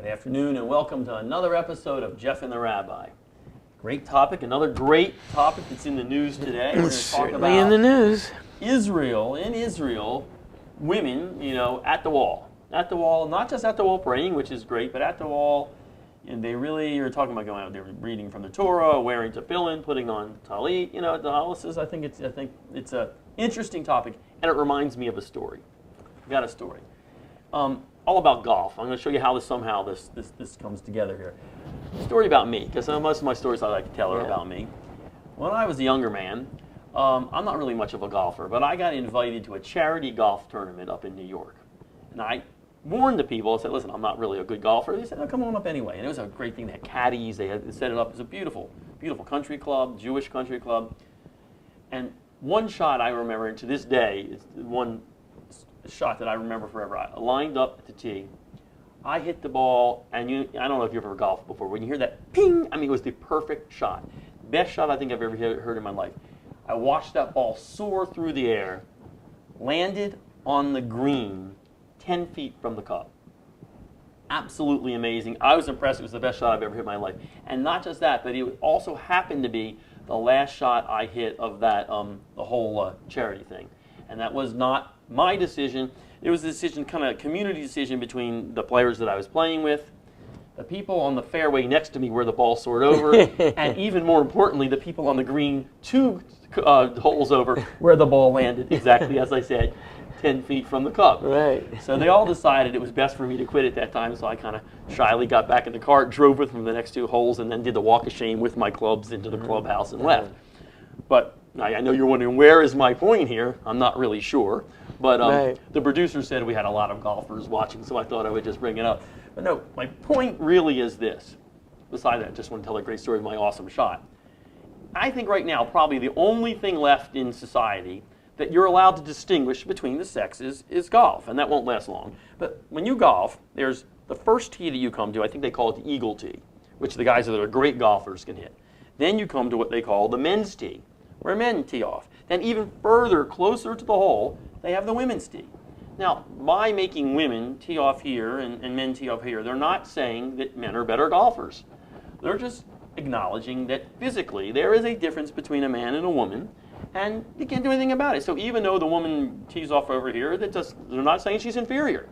Good afternoon and welcome to another episode of Jeff and the Rabbi. Great topic, another great topic that's in the news today. We're going to talk about in the news. Israel, women, at the wall. At the wall, not just at the wall praying, which is great, but at the wall, and they really are talking about going out there reading from the Torah, wearing tefillin, putting on talit, the holidays. I think it's a interesting topic, and it reminds me of a story. I've got a story. All about golf. I'm going to show you how this comes together here. A story about me, because most of my stories I like to tell are about me. When I was a younger man, I'm not really much of a golfer, but I got invited to a charity golf tournament up in New York. And I warned the people, I said, listen, I'm not really a good golfer. They said, oh, come on up anyway. And it was a great thing. They had caddies. They had set it up. It was a beautiful, beautiful country club, Jewish country club. And one shot I remember, and to this day, it's one shot that I remember forever. I lined up at the tee. I hit the ball, and I don't know if you've ever golfed before. When you hear that ping, it was the perfect shot. Best shot I think I've ever heard in my life. I watched that ball soar through the air, landed on the green 10 feet from the cup. Absolutely amazing. I was impressed. It was the best shot I've ever hit in my life. And not just that, but it also happened to be the last shot I hit of that the whole charity thing. And that was not my decision. It was a decision, kind of a community decision between the players that I was playing with, the people on the fairway next to me where the ball soared over, and even more importantly, the people on the green 2 holes over where the ball landed, exactly as I said, 10 feet from the cup. Right. So they all decided it was best for me to quit at that time, so I kind of shyly got back in the cart, drove with them the next 2 holes, and then did the walk of shame with my clubs into the clubhouse and left. But I know you're wondering, where is my point here? I'm not really sure. But the producer said we had a lot of golfers watching, so I thought I would just bring it up. But no, my point really is this. Besides that, I just want to tell a great story of my awesome shot. I think right now probably the only thing left in society that you're allowed to distinguish between the sexes is golf, and that won't last long. But when you golf, there's the first tee that you come to, I think they call it the eagle tee, which the guys that are great golfers can hit. Then you come to what they call the men's tee, where men tee off. Then even further, closer to the hole, they have the women's tee. Now, by making women tee off here and men tee off here, they're not saying that men are better golfers. They're just acknowledging that physically there is a difference between a man and a woman, and you can't do anything about it. So even though the woman tees off over here, they're not saying she's inferior.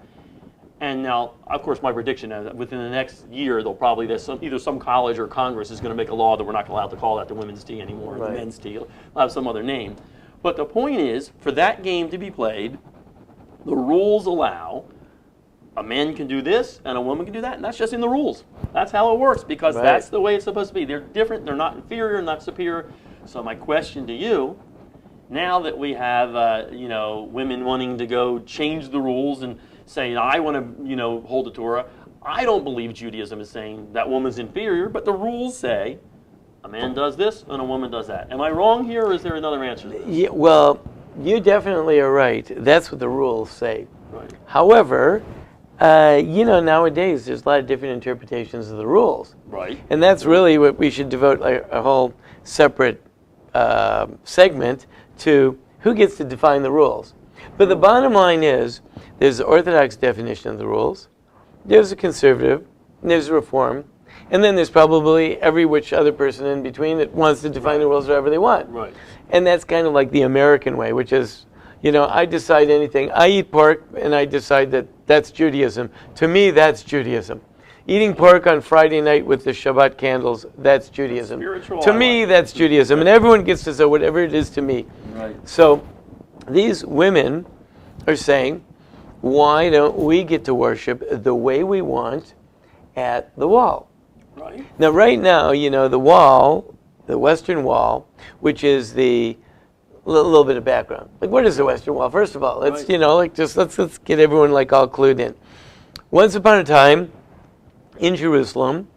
And now, of course, my prediction is that within the next year, either some college or Congress is going to make a law that we're not allowed to call that the women's tee anymore, or the men's tee. It'll have some other name. But the point is, for that game to be played, the rules allow a man can do this and a woman can do that, and that's just in the rules. That's how it works, because that's the way it's supposed to be. They're different. They're not inferior, not superior. So my question to you, now that we have women wanting to go change the rules and say, I want to hold the Torah, I don't believe Judaism is saying that woman's inferior, but the rules say a man does this and a woman does that. Am I wrong here, or is there another answer to this? Yeah, well, you definitely are right. That's what the rules say. Right. However, nowadays there's a lot of different interpretations of the rules. Right. And that's really what we should devote a whole separate segment to, who gets to define the rules. But the bottom line is, there's the Orthodox definition of the rules, there's a conservative, and there's a reform, and then there's probably every which other person in between that wants to define the rules however they want. Right. And that's kind of like the American way, which is, I decide anything. I eat pork, and I decide that that's Judaism. To me, that's Judaism. Eating pork on Friday night with the Shabbat candles, that's Judaism. To me, that's Judaism. And everyone gets to say whatever it is to me. Right. So these women are saying, why don't we get to worship the way we want at the wall? Right. Now, right now, the wall, the Western Wall, which is the little bit of background. Like, what is the Western Wall? First of all, let's let's get everyone all clued in. Once upon a time, in Jerusalem,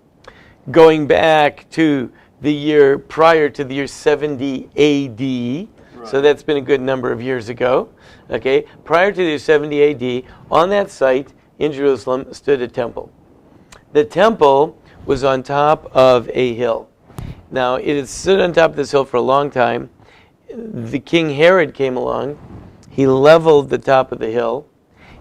going back to the year prior to the year 70 A.D., so that's been a good number of years ago. Okay, prior to the year 70 A.D., on that site in Jerusalem stood a temple. The temple was on top of a hill. Now, it had stood on top of this hill for a long time. The King Herod came along. He leveled the top of the hill,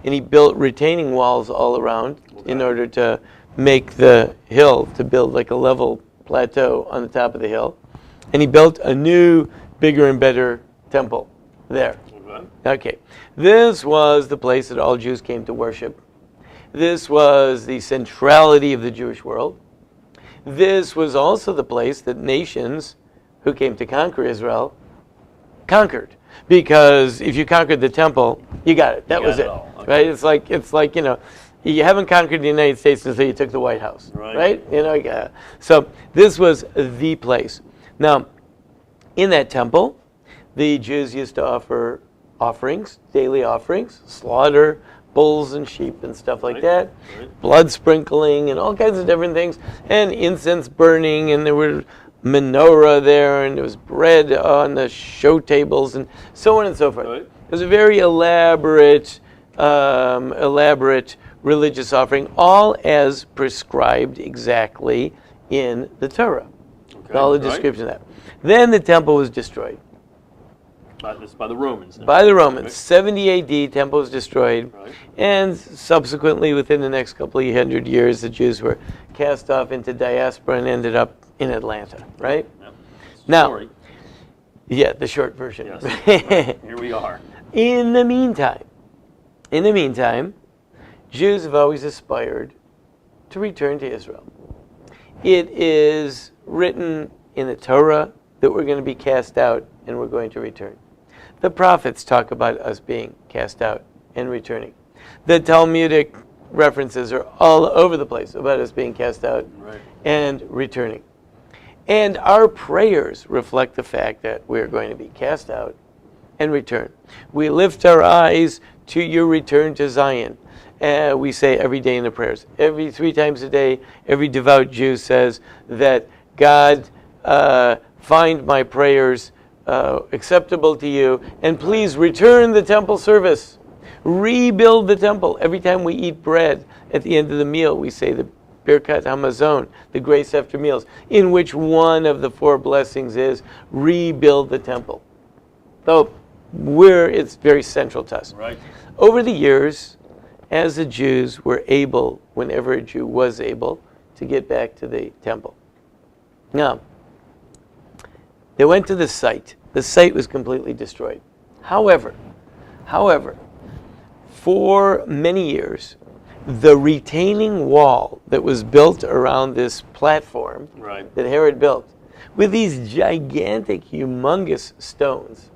and he built retaining walls all around in order to make the hill, to build like a level plateau on the top of the hill. And he built a new, bigger and better temple there. Okay. This was the place that all Jews came to worship. This was the centrality of the Jewish world. This was also the place that nations who came to conquer Israel conquered. Because if you conquered the temple, you got it. That was it. Okay. Right? It's like, you know, you haven't conquered the United States until you took the White House. Right? You know, yeah. So this was the place. Now, in that temple, the Jews used to offer offerings, daily offerings, slaughter bulls and sheep and stuff like that, blood sprinkling and all kinds of different things, and incense burning, and there were menorah there, and there was bread on the show tables, and so on and so forth. It was a very elaborate religious offering, all as prescribed exactly in the Torah. All the description of that. Then the temple was destroyed. By the Romans. Now. By the Romans. 70 A.D., temple was destroyed. And subsequently, within the next couple of hundred years, the Jews were cast off into diaspora and ended up in Atlanta, right? Yep. Now, yeah, the short version. Yes. Here we are. In the meantime, Jews have always aspired to return to Israel. It is written in the Torah that we're going to be cast out and we're going to return. The prophets talk about us being cast out and returning. The Talmudic references are all over the place about us being cast out and returning. And our prayers reflect the fact that we're going to be cast out and return. We lift our eyes to your return to Zion. We say every day in the prayers. 3 times a day, every devout Jew says that God, find my prayers acceptable to you, and please return the temple service. Rebuild the temple. Every time we eat bread, at the end of the meal, we say the Birkat Hamazon, the grace after meals, in which one of the 4 blessings is rebuild the temple. So it's very central to us. Right. Over the years, as the Jews were able, whenever a Jew was able, to get back to the temple. Now, they went to the site. The site was completely destroyed. However, for many years, the retaining wall that was built around this platform that Herod built, with these gigantic, humongous stones,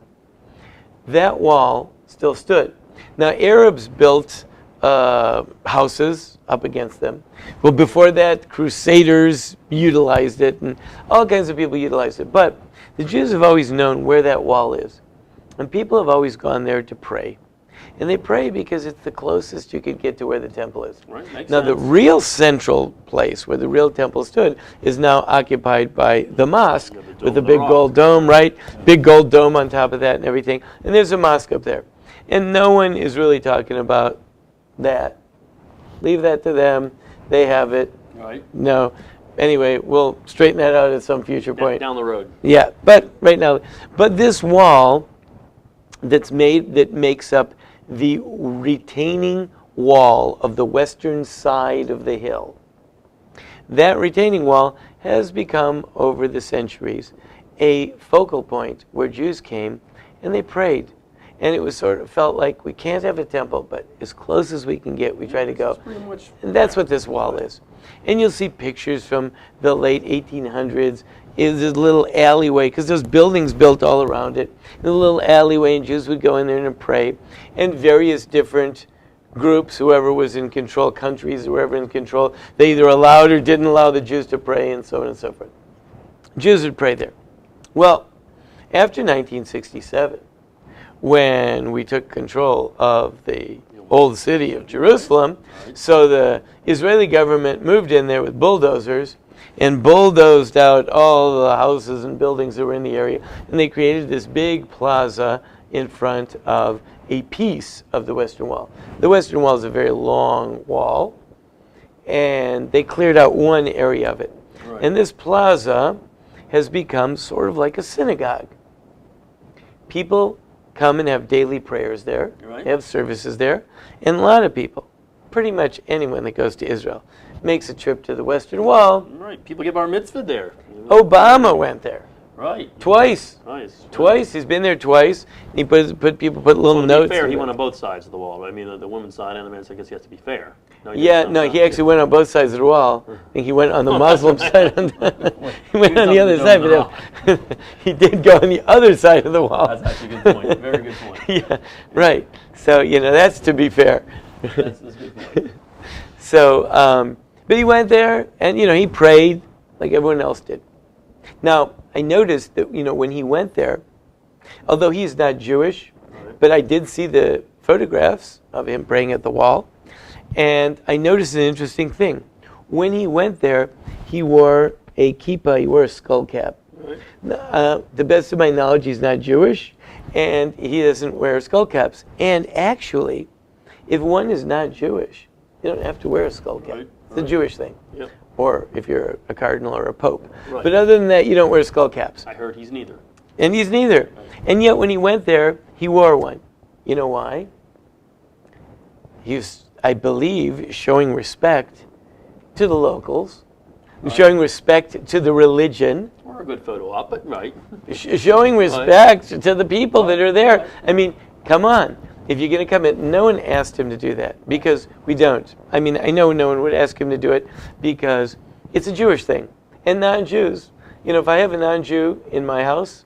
that wall still stood. Now, Arabs built houses up against them. Well, before that, Crusaders utilized it, and all kinds of people utilized it. But the Jews have always known where that wall is. And people have always gone there to pray. And they pray because it's the closest you could get to where the temple is. Now, the real central place where the real temple stood is now occupied by the mosque with the big gold dome, right? Big gold dome on top of that and everything. And there's a mosque up there. And no one is really talking about that. Leave that to them. They have it. No. Anyway, we'll straighten that out at some future point. Down the road. Yeah, but right now. But this wall that makes up the retaining wall of the western side of the hill. That retaining wall has become, over the centuries, a focal point where Jews came and they prayed. And it was sort of felt like we can't have a temple, but as close as we can get, we try to go. And that's what this wall is. And you'll see pictures from the late 1800s. Is this little alleyway, because there's buildings built all around it. In a little alleyway, and Jews would go in there and pray. And various different groups, whoever was in control, countries, whoever in control, they either allowed or didn't allow the Jews to pray, and so on and so forth. Jews would pray there. Well, after 1967, when we took control of the old city of Jerusalem, so the Israeli government moved in there with bulldozers and bulldozed out all the houses and buildings that were in the area, and they created this big plaza in front of a piece of the Western Wall. The Western Wall is a very long wall, and they cleared out one area of it. And this plaza has become sort of like a synagogue. People come and have daily prayers there, have services there, and a lot of people, pretty much anyone that goes to Israel, makes a trip to the Western Wall. Right. People get bar mitzvah there. Obama went there. Right. Twice. Nice. Twice. He's been there twice. He put little To notes. be fair, in he it. went on both sides of the wall. Right? I mean, the women's side and the men's side. I guess he has to be fair. He actually went on both sides of the wall. I think he went on the Muslim side. He went on the other side, but he did go on the other side of the wall. That's actually a good point. Very good point. Yeah, right. So, that's to be fair. That's a good point. So, but he went there, and, he prayed like everyone else did. Now, I noticed that, when he went there, although he's not Jewish, but I did see the photographs of him praying at the wall, and I noticed an interesting thing. When he went there, he wore a kippah, he wore a skull cap. Right. The best of my knowledge, he's not Jewish, and he doesn't wear skull caps. And actually, if one is not Jewish, you don't have to wear a skull cap. Right. It's a Jewish thing. Yep. Or if you're a cardinal or a pope. Right. But other than that, you don't wear skull caps. I heard he's neither. And he's neither. Right. And yet when he went there, he wore one. You know why? He was, I believe, showing respect to the locals, showing respect to the religion, Or a good photo op, but right. showing respect to the people that are there. I mean, come on. If you're going to come in, no one asked him to do that because we don't. I mean, I know no one would ask him to do it because it's a Jewish thing. And non-Jews, if I have a non-Jew in my house,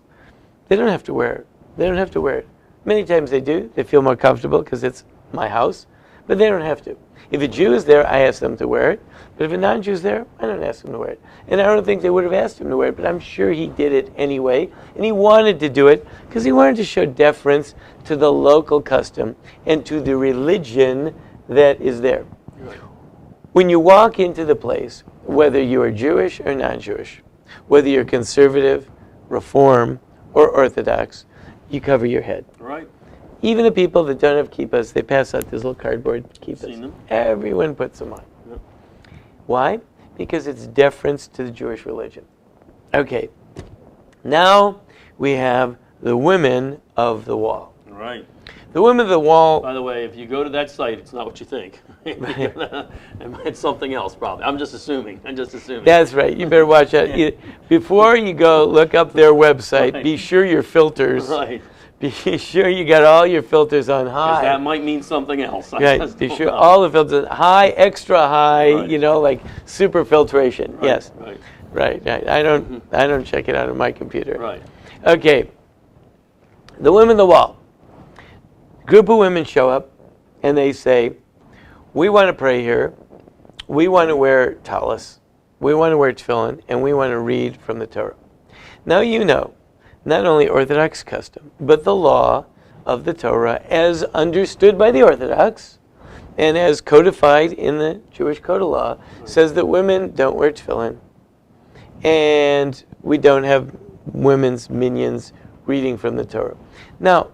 they don't have to wear it. They don't have to wear it. Many times they do. They feel more comfortable because it's my house, but they don't have to. If a Jew is there, I ask them to wear it. But if a non-Jew is there, I don't ask them to wear it. And I don't think they would have asked him to wear it, but I'm sure he did it anyway. And he wanted to do it because he wanted to show deference to the local custom and to the religion that is there. Right. When you walk into the place, whether you are Jewish or non-Jewish, whether you're conservative, Reform, or Orthodox, you cover your head. Right. Even the people that don't have kippahs, they pass out these little cardboard kippahs. Seen them. Everyone puts them on. Yep. Why? Because it's deference to the Jewish religion. Okay. Now we have the women of the wall. Right. The women of the wall. By the way, if you go to that site, it's not what you think. It's something else, probably. I'm just assuming. That's right. You better watch out. Before you go look up their website, Right. be sure your filters. Right. Be sure you got all your filters on Because high. that might mean something else. I Right. just Be don't sure know. all the filters high, extra high. Right. Like super filtration. Right. Yes. Right. Right. I don't check it out on my computer. Right. Okay. The women of the wall. Group of women show up, and they say, "We want to pray here. We want to wear talis. We want to wear tefillin, and we want to read from the Torah." Now not only Orthodox custom, but the law of the Torah, as understood by the Orthodox, and as codified in the Jewish Code of Law, says that women don't wear tefillin, and we don't have women's minions reading from the Torah. Now,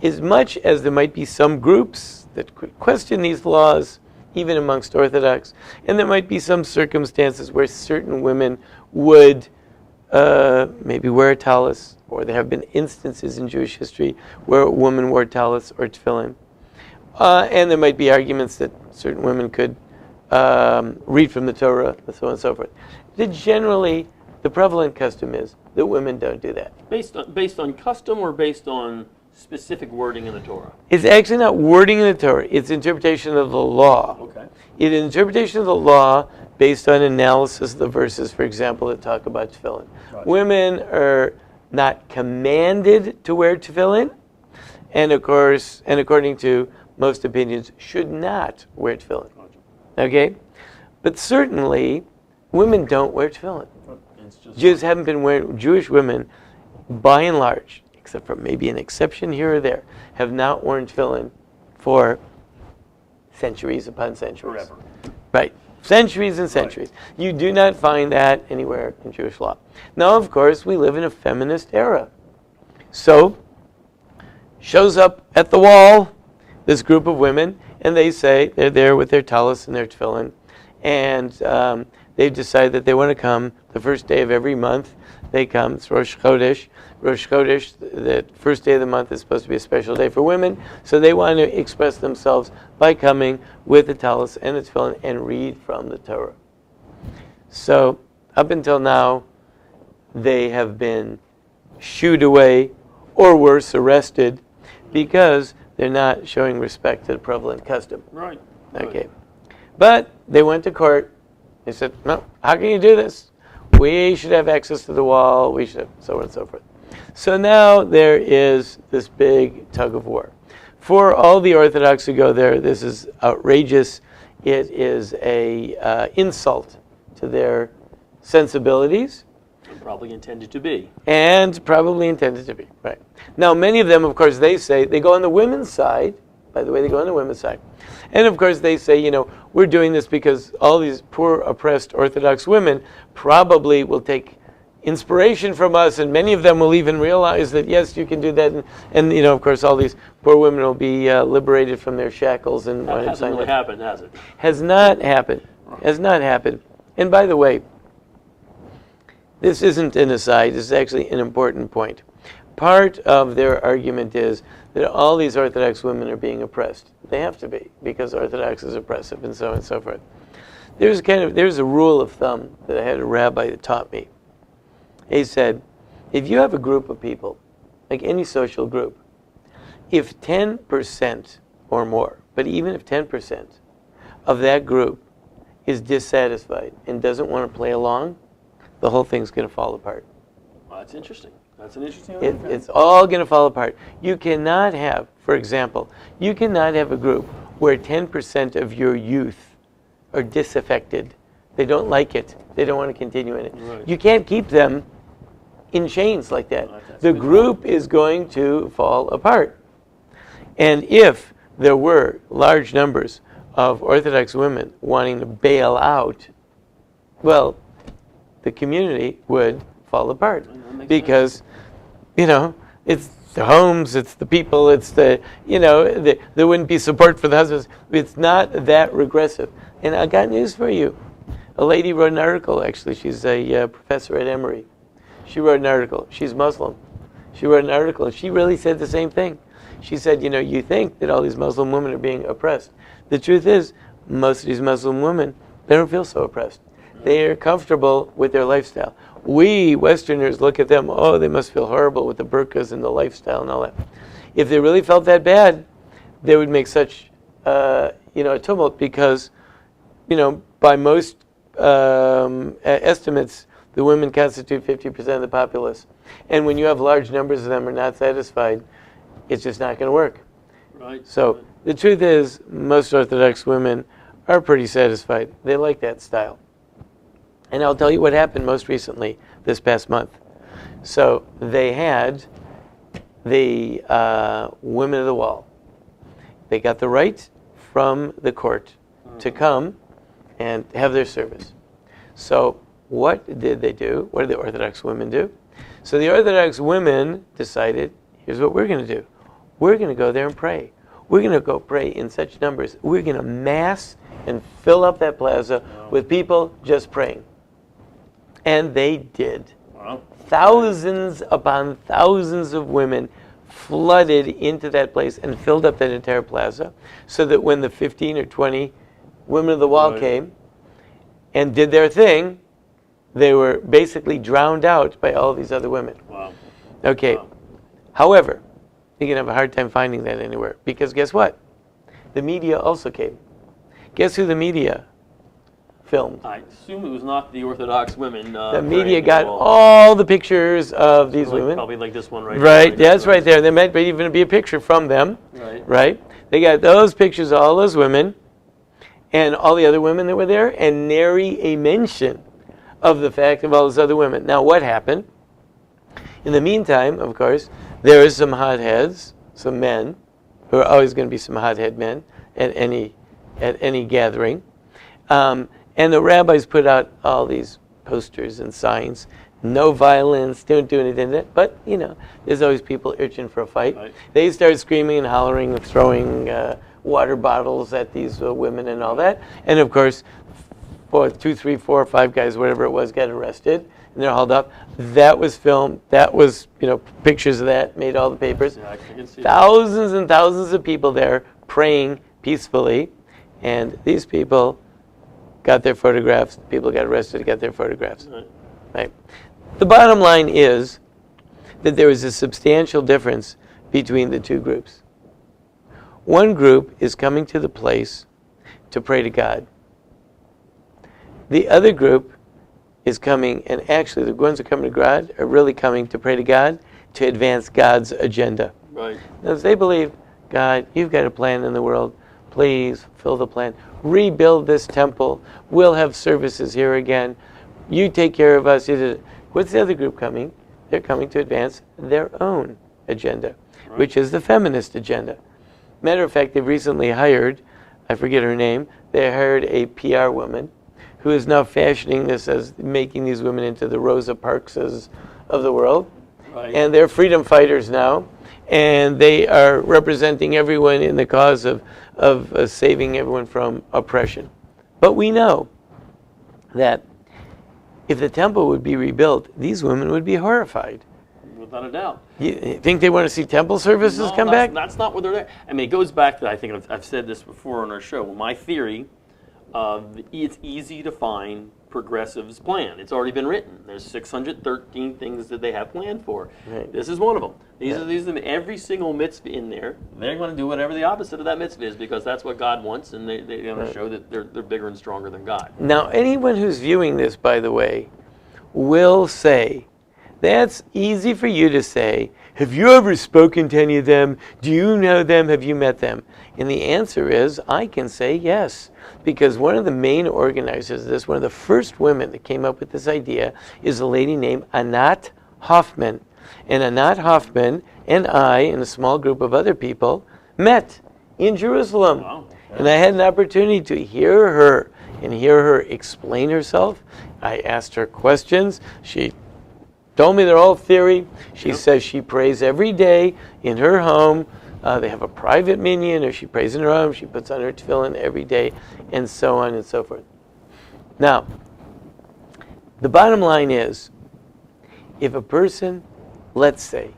as much as there might be some groups that could question these laws, even amongst Orthodox, and there might be some circumstances where certain women would maybe wear a tallis, or there have been instances in Jewish history where a woman wore tallis or tefillin. And there might be arguments that certain women could read from the Torah, and so on and so forth. Generally, the prevalent custom is that women don't do that. Based on custom or based on specific wording in the Torah? It's actually not wording in the Torah. It's interpretation of the law. Okay. It's interpretation of the law based on analysis of the verses, for example, that talk about tefillin. Gotcha. Women are not commanded to wear tefillin, and of course, and according to most opinions, should not wear tefillin. Gotcha. Okay? But certainly, women don't wear tefillin. It's just Jews haven't been wearing, Jewish women, by and large, except for maybe an exception here or there, have not worn tefillin for centuries upon centuries. forever. Right. Centuries and centuries. Right. You do not find that anywhere in Jewish law. Now, of course, we live in a feminist era. So, shows up at the wall, this group of women, and they say, they're there with their tallis and their tefillin, and they've decided that they want to come the first day of every month. They come. It's Rosh Chodesh. Rosh Chodesh, the first day of the month, is supposed to be a special day for women. So they want to express themselves by coming with the tallis and the tefillin and read from the Torah. So up until now, they have been shooed away, or worse, arrested, because they're not showing respect to the prevalent custom. Right. Okay. But they went to court. They said, no, how can you do this? We should have access to the wall. We should have so on and so forth. So now there is this big tug of war. For all the Orthodox who go there, this is outrageous. It is a insult to their sensibilities. Probably intended to be. And probably intended to be, right. Now, many of them, of course, they say, they go on the women's side. By the way, they go on the women's side. And, of course, they say, we're doing this because all these poor, oppressed Orthodox women probably will take inspiration from us, and many of them will even realize that, yes, you can do that. And of course, all these poor women will be liberated from their shackles. And that hasn't really happened, has it? Has not happened. Has not happened. And by the way, this isn't an aside. This is actually an important point. Part of their argument is that all these Orthodox women are being oppressed. They have to be, because Orthodox is oppressive, and so on and so forth. There's a rule of thumb that I had a rabbi that taught me. He said, if you have a group of people, like any social group, if 10% or more, but even if 10% of that group is dissatisfied and doesn't want to play along, the whole thing's going to fall apart. Well, that's interesting. That's an interesting one. It's all going to fall apart. You cannot have, for example, you cannot have a group where 10% of your youth are disaffected. They don't like it. They don't want to continue in it. Right. You can't keep them in chains like that. Right, the group is going to fall apart. And if there were large numbers of Orthodox women wanting to bail out, well, the community would fall apart. Because, it's the homes, it's the people, it's there wouldn't be support for the husbands. It's not that regressive. And I got news for you. A lady wrote an article, actually. She's a professor at Emory. She wrote an article. She's Muslim. She wrote an article, and she really said the same thing. She said, you think that all these Muslim women are being oppressed. The truth is, most of these Muslim women, they don't feel so oppressed. They are comfortable with their lifestyle. We Westerners look at them, oh, they must feel horrible with the burqas and the lifestyle and all that. If they really felt that bad, they would make such a tumult because, by most estimates, the women constitute 50% of the populace. And when you have large numbers of them are not satisfied, it's just not going to work. Right. So the truth is, most Orthodox women are pretty satisfied. They like that style. And I'll tell you what happened most recently this past month. So they had the Women of the Wall. They got the right from the court to come and have their service. So what did they do? What did the Orthodox women do? So the Orthodox women decided, here's what we're going to do. We're going to go there and pray. We're going to go pray in such numbers. We're going to mass and fill up that plaza with people just praying. And they did. Wow. Thousands upon thousands of women flooded into that place and filled up that entire plaza, so that when the 15 or 20 Women of the Wall came and did their thing, they were basically drowned out by all these other women. Wow. Okay. Wow. However, you're going to have a hard time finding that anywhere, because guess what? The media also came. Guess who the media filmed? I assume it was not the Orthodox women. The media got all the pictures of these women. Probably like this one right there. Right, that's right there. There might even be a picture from them. Right. They got those pictures of all those women and all the other women that were there, and nary a mention of the fact of all those other women. Now, what happened? In the meantime, of course, there is some hotheads, some men, who are always going to be some hothead men at any gathering. And the rabbis put out all these posters and signs. No violence, don't do anything. But, there's always people itching for a fight. Right. They start screaming and hollering and throwing water bottles at these women and all that. And, of course, 2, 3, 4, 5 guys, whatever it was, got arrested, and they're hauled up. That was filmed. That was, pictures of that made all the papers. Yeah, I can see thousands and thousands of people there praying peacefully, and these people got their photographs. People got arrested, got their photographs. Right. The bottom line is that there is a substantial difference between the two groups. One group is coming to the place to pray to God. The other group is coming, and actually the ones who are coming to God are really coming to pray to God to advance God's agenda. Right. Now, they believe, God, you've got a plan in the world. Please fulfill the plan. Rebuild this temple. We'll have services here again. You take care of us. What's the other group coming? They're coming to advance their own agenda, which is the feminist agenda. Matter of fact, they've recently hired, I forget her name, they hired a PR woman who is now fashioning this as making these women into the Rosa Parkses of the world. Right. And they're freedom fighters now, and they are representing everyone in the cause of saving everyone from oppression. But we know that if the temple would be rebuilt, these women would be horrified. Without a doubt. You think they want to see temple services come back? That's not what they're there. I mean, it goes back to, I think I've said this before on our show, my theory of it's easy to find progressives' plan. It's already been written. There's 613 things that they have planned for. Right. This is one of them. These are every single mitzvah in there. They're going to do whatever the opposite of that mitzvah is because that's what God wants, and they're going to show that they're bigger and stronger than God. Now, anyone who's viewing this, by the way, will say, that's easy for you to say. Have you ever spoken to any of them? Do you know them? Have you met them? And the answer is, I can say yes. Because one of the main organizers of this, one of the first women that came up with this idea, is a lady named Anat Hoffman. And Anat Hoffman and I, and a small group of other people, met in Jerusalem. Wow. And I had an opportunity to hear her explain herself. I asked her questions. She told me their whole theory. She says she prays every day in her home. They have a private minyan, or she prays in her home. She puts on her tefillin every day, and so on and so forth. Now, the bottom line is, if a person, let's say,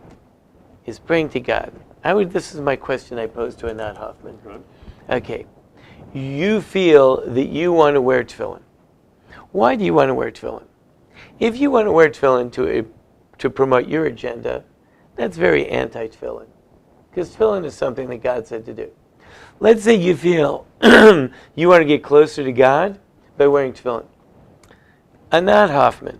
is praying to God, this is my question I posed to Anat Hoffman. Okay, you feel that you want to wear tefillin. Why do you want to wear tefillin? If you want to wear tefillin to promote your agenda, that's very anti-tefillin. Because tefillin is something that God said to do. Let's say you feel you want to get closer to God by wearing tefillin. Anat Hoffman,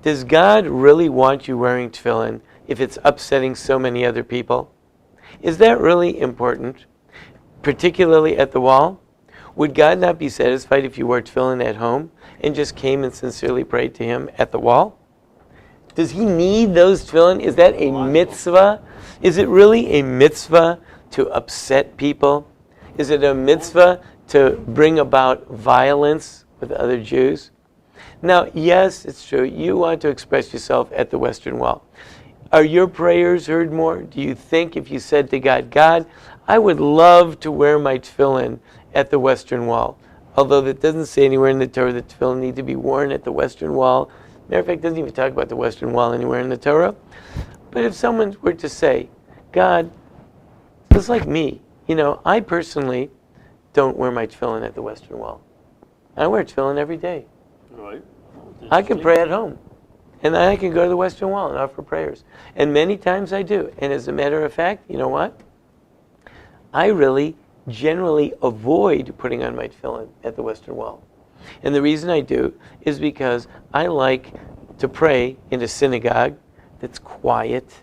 does God really want you wearing tefillin if it's upsetting so many other people? Is that really important, particularly at the wall? Would God not be satisfied if you wore tefillin at home and just came and sincerely prayed to Him at the wall? Does He need those tefillin? Is that a mitzvah? Is it really a mitzvah to upset people? Is it a mitzvah to bring about violence with other Jews? Now, yes, it's true. You want to express yourself at the Western Wall. Are your prayers heard more? Do you think if you said to God, God, I would love to wear my tefillin at the Western Wall, although that doesn't say anywhere in the Torah that tefillin need to be worn at the Western Wall. Matter of fact, it doesn't even talk about the Western Wall anywhere in the Torah. But if someone were to say, God, just like me, I personally don't wear my tefillin at the Western Wall. I wear tefillin every day. Right. I can pray at home. And then I can go to the Western Wall and offer prayers. And many times I do. And as a matter of fact, you know what? I really generally avoid putting on my tefillin at the Western Wall. And the reason I do is because I like to pray in a synagogue that's quiet,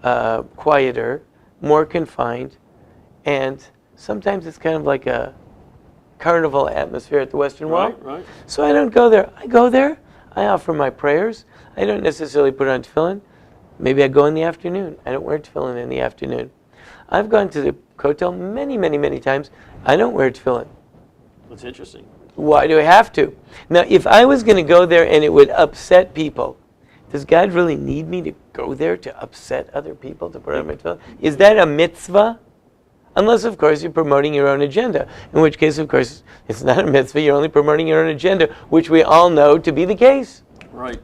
quieter, more confined, and sometimes it's kind of like a carnival atmosphere at the Western Wall. Right. So I don't go there. I go there, I offer my prayers. I don't necessarily put on tefillin. Maybe I go in the afternoon. I don't wear tefillin in the afternoon. I've gone to the Kotel many, many, many times. I don't wear tefillin. That's interesting. Why do I have to? Now, if I was going to go there and it would upset people, does God really need me to go there to upset other people to put on my tefillin? Is that a mitzvah? Unless, of course, you're promoting your own agenda, in which case, of course, it's not a mitzvah. You're only promoting your own agenda, which we all know to be the case. Right.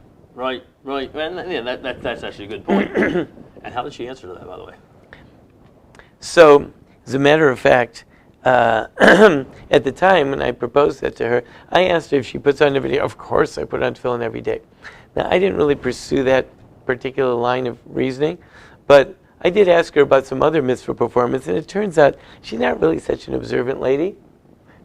And yeah, that's actually a good point. And how did she answer to that, by the way? So, as a matter of fact, at the time when I proposed that to her, I asked her if she puts on every day. Of course, I put on tefillin every day. Now, I didn't really pursue that particular line of reasoning, but I did ask her about some other mitzvah performance, and it turns out she's not really such an observant lady,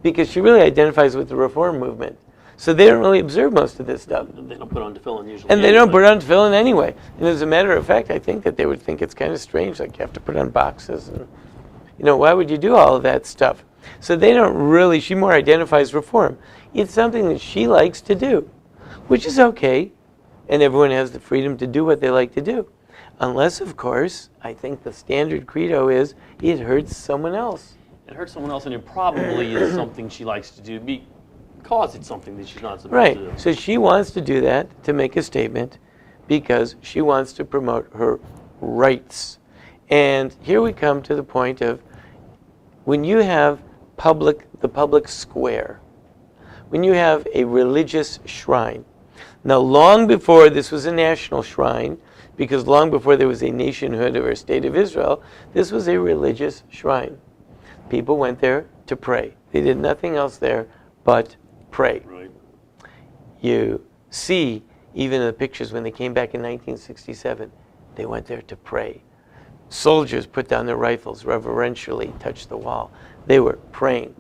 because she really identifies with the Reform movement. So they don't really observe most of this stuff. They don't put on tefillin usually. And they don't put on tefillin anyway. And as a matter of fact, I think that they would think it's kind of strange, like you have to put on boxes. And, why would you do all of that stuff? So they don't really, she more identifies Reform. It's something that she likes to do, which is okay. And everyone has the freedom to do what they like to do. Unless, of course, I think the standard credo is it hurts someone else. It hurts someone else, and it probably is something she likes to do because it's something that she's not supposed to do. Right. So she wants to do that to make a statement because she wants to promote her rights. And here we come to the point of when you have the public square, when you have a religious shrine. Now, long before this was a national shrine, because long before there was a nationhood or a state of Israel, this was a religious shrine. People went there to pray. They did nothing else there but pray. Right. You see, even in the pictures when they came back in 1967, they went there to pray. Soldiers put down their rifles, reverentially touched the wall. They were praying.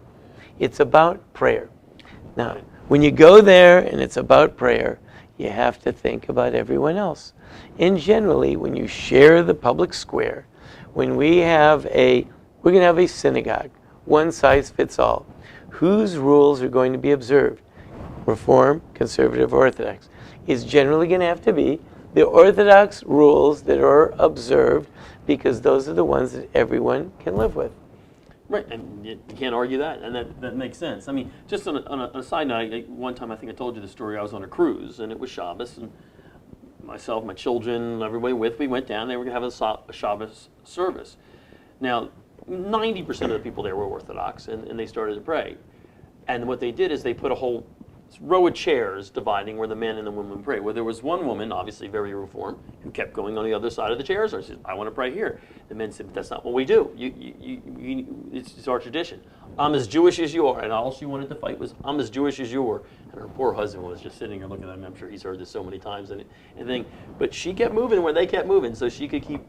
It's about prayer. Now, when you go there and it's about prayer, you have to think about everyone else. And generally, when you share the public square, when we're going to have a synagogue, one size fits all. Whose rules are going to be observed? Reform, conservative, Orthodox. It's generally going to have to be the Orthodox rules that are observed because those are the ones that everyone can live with. Right, and you can't argue that, and that makes sense. I mean, just on a side note, one time I think I told you the story, I was on a cruise, and it was Shabbos, and myself, my children, everybody we went down, they were going to have a Shabbos service. Now, 90% of the people there were Orthodox, and they started to pray. And what they did is they put a whole row of chairs dividing where the men and the women pray. Where there was one woman, obviously very Reformed, who kept going on the other side of the chairs. I said, I want to pray here. The men said, but that's not what we do. It's our tradition. I'm as Jewish as you are. And all she wanted to fight was, I'm as Jewish as you are. And her poor husband was just sitting there looking at me. I'm sure he's heard this so many times. But she kept moving where they kept moving, so she could keep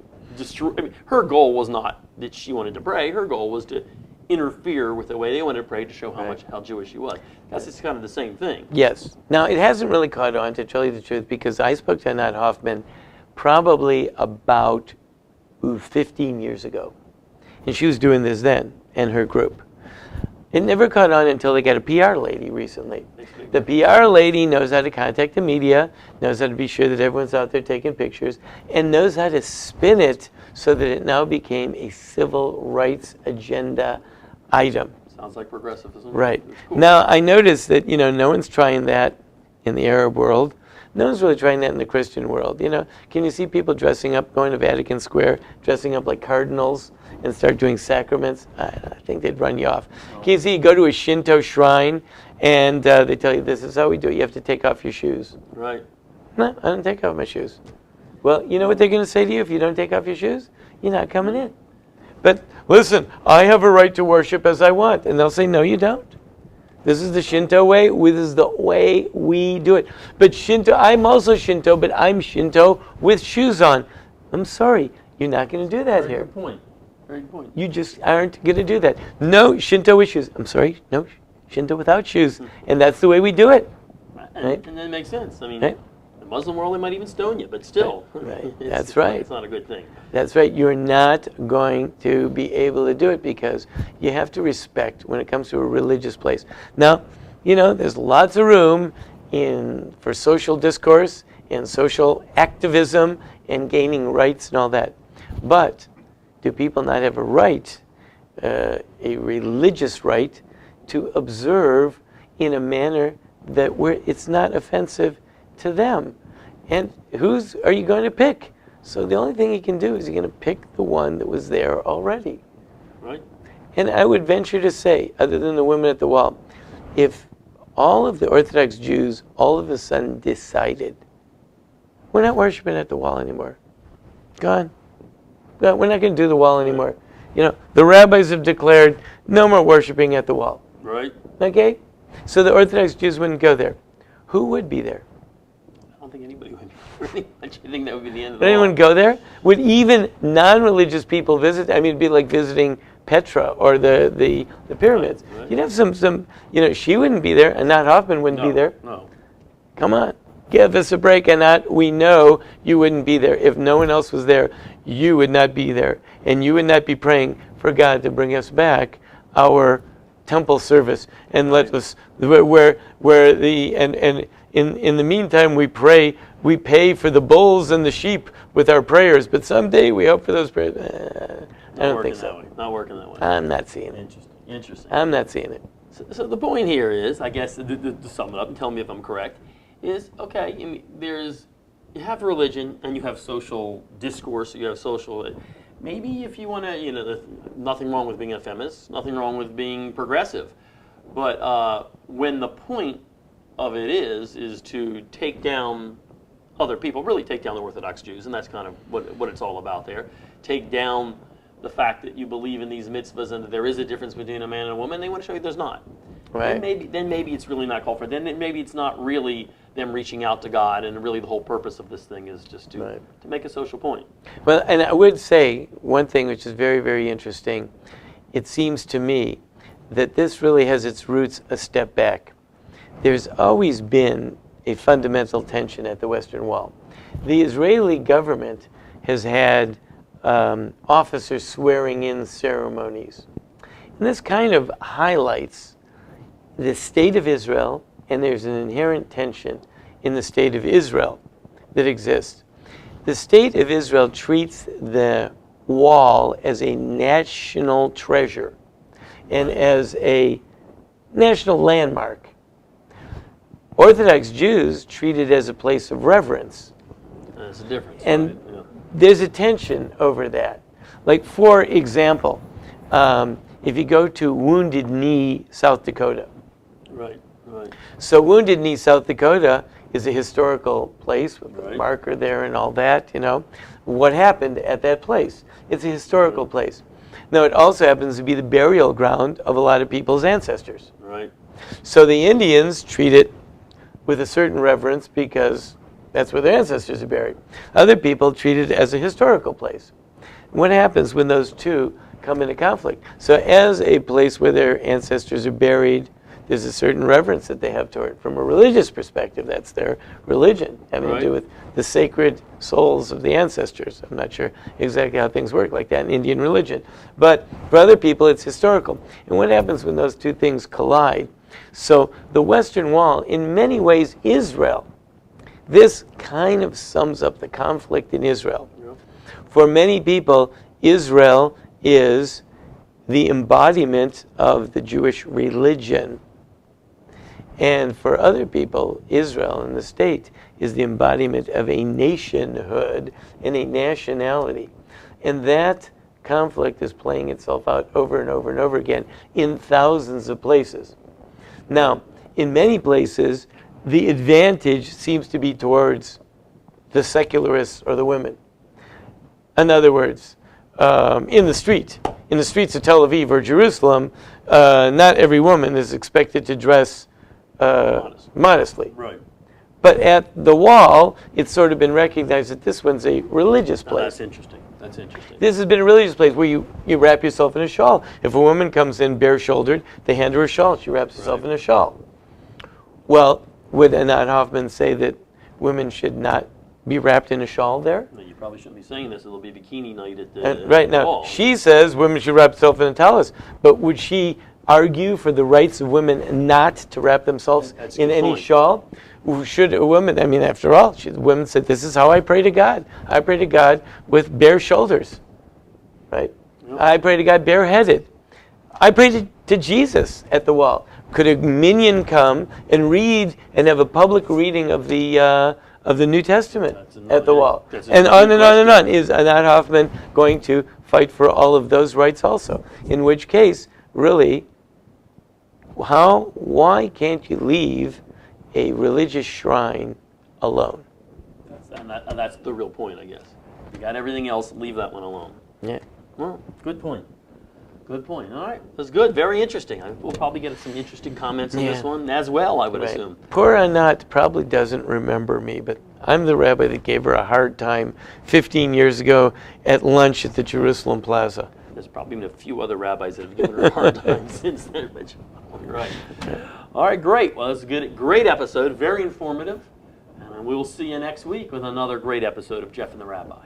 her goal was not that she wanted to pray. Her goal was to interfere with the way they wanted to pray to show how Jewish she was. That's just kind of the same thing. Yes. Now, it hasn't really caught on, to tell you the truth, because I spoke to Anat Hoffman probably about 15 years ago. And she was doing this then, and her group. It never caught on until they got a PR lady recently. The PR lady knows how to contact the media, knows how to be sure that everyone's out there taking pictures, and knows how to spin it so that it now became a civil rights agenda item. Sounds like progressivism. Right. Cool. Now, I noticed that, no one's trying that in the Arab world. No one's really trying that in the Christian world. Can you see people dressing up, going to Vatican Square, dressing up like cardinals and start doing sacraments? I think they'd run you off. Can you see you go to a Shinto shrine and they tell you this is how we do it. You have to take off your shoes. Right. No, I don't take off my shoes. Well, you know what they're going to say to you if you don't take off your shoes? You're not coming in. But listen, I have a right to worship as I want. And they'll say, no, you don't. This is the Shinto way. This is the way we do it. But Shinto, I'm also Shinto, but I'm Shinto with shoes on. I'm sorry, you're not going to do that here. Very good point. Very good point. You just aren't going to do that. No Shinto with shoes. I'm sorry, no Shinto without shoes. And that's the way we do it. And that makes sense. I mean, right? The Muslim world, they might even stone you, but still. Right. That's right. It's not a good thing. That's right. You're not going to be able to do it because you have to respect when it comes to a religious place. Now, there's lots of room for social discourse and social activism and gaining rights and all that. But do people not have a right, a religious right, to observe in a manner that it's not offensive to them? And whose are you going to pick? So the only thing you can do is you're going to pick the one that was there already. Right. And I would venture to say, other than the women at the wall, if all of the Orthodox Jews all of a sudden decided, we're not worshiping at the wall anymore. Gone. We're not going to do the wall anymore. You know, the rabbis have declared no more worshiping at the wall. Right. Okay? So the Orthodox Jews wouldn't go there. Who would be there? I don't think anybody would. Pretty much. I think that would be the end of Would the anyone go there? Would even non-religious people visit? I mean, it'd be like visiting Petra or the pyramids. Right. You'd have some, you know, she wouldn't be there, and Annette Hoffman wouldn't be there. No. Come on. Give us a break, Annette. We know you wouldn't be there. If no one else was there, you would not be there. And you would not be praying for God to bring us back our temple service and let us, where the, and in the meantime we pray, we pay for the bulls and the sheep with our prayers, but someday we hope for those prayers. I don't think so. Not working that way. I'm not seeing it. Interesting. I'm not seeing it. So the point here is, I guess, to sum it up and tell me if I'm correct, is, okay, I mean, you have religion and you have social discourse, you have social, maybe if you want to, you know, there's nothing wrong with being a feminist, nothing wrong with being progressive, but when the point of it is to take down other people, really take down the Orthodox Jews, and that's kind of what it's all about there, take down the fact that you believe in these mitzvahs and that there is a difference between a man and a woman, they want to show you there's not. Right. Then maybe it's really not called for. Then maybe it's not really them reaching out to God, and really the whole purpose of this thing is just to make a social point. Well, and I would say one thing which is very, very interesting. It seems to me that this really has its roots a step back. There's always been a fundamental tension at the Western Wall. The Israeli government has had officers swearing in ceremonies. And this kind of highlights the state of Israel, and there's an inherent tension in the state of Israel that exists. The state of Israel treats the wall as a national treasure and as a national landmark. Orthodox Jews treat it as a place of reverence. There's a difference. And right? Yeah. there's a tension over that. Like, for example, if you go to Wounded Knee, South Dakota. Right. So Wounded Knee, South Dakota is a historical place with a marker there and all that, you know. What happened at that place? It's a historical place. Now, it also happens to be the burial ground of a lot of people's ancestors. Right. So the Indians treat it with a certain reverence because that's where their ancestors are buried. Other people treat it as a historical place. What happens when those two come into conflict? So as a place where their ancestors are buried, there's a certain reverence that they have toward it. From a religious perspective, that's their religion, having to do with the sacred souls of the ancestors. I'm not sure exactly how things work like that in Indian religion. But for other people, it's historical. And what happens when those two things collide? So the Western Wall, in many ways, Israel, this kind of sums up the conflict in Israel. Yep. For many people, Israel is the embodiment of the Jewish religion. And for other people, Israel and the state is the embodiment of a nationhood and a nationality. And that conflict is playing itself out over and over and over again in thousands of places. Now, in many places, the advantage seems to be towards the secularists or the women. In other words, in the streets of Tel Aviv or Jerusalem, not every woman is expected to dress modestly. Right. But at the wall, it's sort of been recognized that this one's a religious place. Now, that's interesting. This has been a religious place where you wrap yourself in a shawl. If a woman comes in bare-shouldered, they hand her a shawl. She wraps herself in a shawl. Well, would Annette Hoffman say that women should not be wrapped in a shawl there? No, you probably shouldn't be saying this. It'll be bikini night at the right now, wall. She says women should wrap themselves in a tallis. But would she argue for the rights of women not to wrap themselves in any shawl? Should a woman, I mean, after all, women said, this is how I pray to God. I pray to God with bare shoulders, right? Yep. I pray to God bareheaded. I pray to Jesus at the wall. Could a minion come and read and have a public reading of the New Testament at the wall? And on and on and on. Is Annette Hoffman going to fight for all of those rights also. In which case, really, why can't you leave a religious shrine alone? That's the real point, I guess. You got everything else, leave that one alone. Yeah. Well, good point. Good point. All right. That's good. Very interesting. We'll probably get some interesting comments on this one as well, I would assume. Poor Anat probably doesn't remember me, but I'm the rabbi that gave her a hard time 15 years ago at lunch at the Jerusalem Plaza. There's probably been a few other rabbis that have given her a hard time since then, but you're right. All right, great. Well, that's a great episode, very informative. And we will see you next week with another great episode of Jeff and the Rabbi.